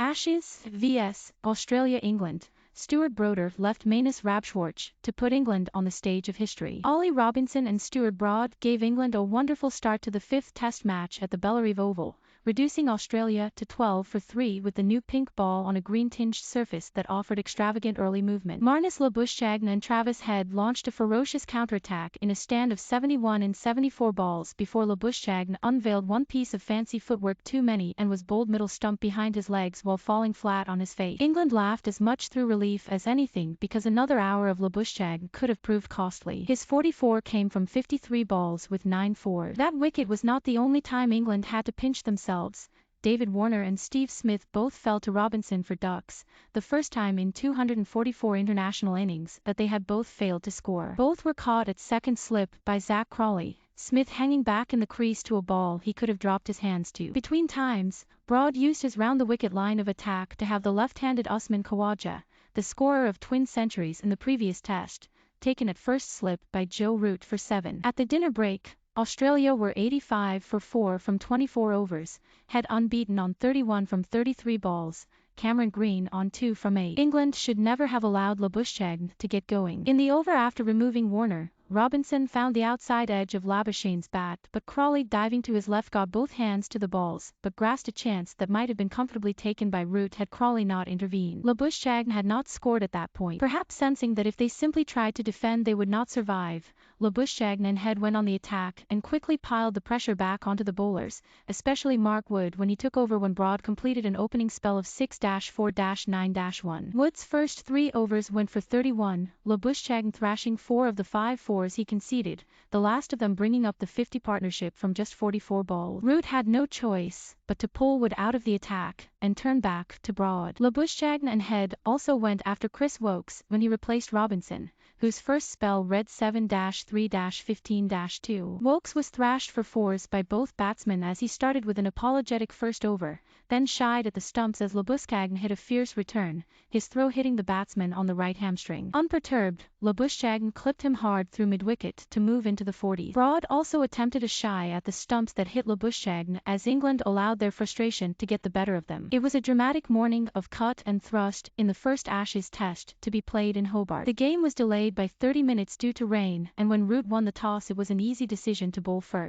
Ashes vs Australia-England. Stuart Broder left Manus RabSchwarch to put England on the stage of history. Ollie Robinson and Stuart Broder gave England a wonderful start to the fifth Test match at the Bellerive Oval, reducing Australia to 12-3 with the new pink ball on a green-tinged surface that offered extravagant early movement. Marnus Labuschagne and Head launched a ferocious counterattack in a stand of 71 and 74 balls before Labuschagne unveiled one piece of fancy footwork too many and was bowled middle stump behind his legs while falling flat on his face. England laughed as much through relief as anything because another hour of Labuschagne could have proved costly. His 44 came from 53 balls with 9 fours. That wicket was not the only time England had to pinch themselves. David Warner and Steve Smith both fell to Robinson for ducks, the first time in 244 international innings that they had both failed to score. Both were caught at second slip by Crawley, Smith hanging back in the crease to a ball he could have dropped his hands to. Between times, Broad used his round-the-wicket line of attack to have the left-handed Usman Khawaja, the scorer of twin centuries in the previous test, taken at first slip by Joe Root for 7. At the dinner break, Australia were 85 for 4 from 24 overs, Head unbeaten on 31 from 33 balls, Cameron Green on 2 from 8. England should never have allowed Labuschagne to get going. In the over after removing Warner, Robinson found the outside edge of Labuschagne's bat, but Crawley, diving to his left, got both hands to the balls, but grasped a chance that might have been comfortably taken by Root had Crawley not intervened. Labuschagne had not scored at that point. Perhaps sensing that if they simply tried to defend they would not survive, Labuschagne and Head went on the attack and quickly piled the pressure back onto the bowlers, especially Mark Wood when he took over when Broad completed an opening spell of 6-4-9-1. Wood's first 3 overs went for 31, Labuschagne thrashing 4 of the 5 fours he conceded, the last of them bringing up the 50 partnership from just 44 balls. Root had no choice but to pull Wood out of the attack and turn back to Broad. Labuschagne and Head also went after Chris Woakes when he replaced Robinson, whose first spell read 7-3-15-2. Woakes was thrashed for 4s by both batsmen as he started with an apologetic first over, then shied at the stumps as Labuschagne hit a fierce return, his throw hitting the batsman on the right hamstring. Unperturbed, Labuschagne clipped him hard through midwicket to move into the 40s. Broad also attempted a shy at the stumps that hit Labuschagne as England allowed their frustration to get the better of them. It was a dramatic morning of cut and thrust in the first Ashes Test to be played in Hobart. The game was delayed by 30 minutes due to rain, and when Root won the toss it was an easy decision to bowl first.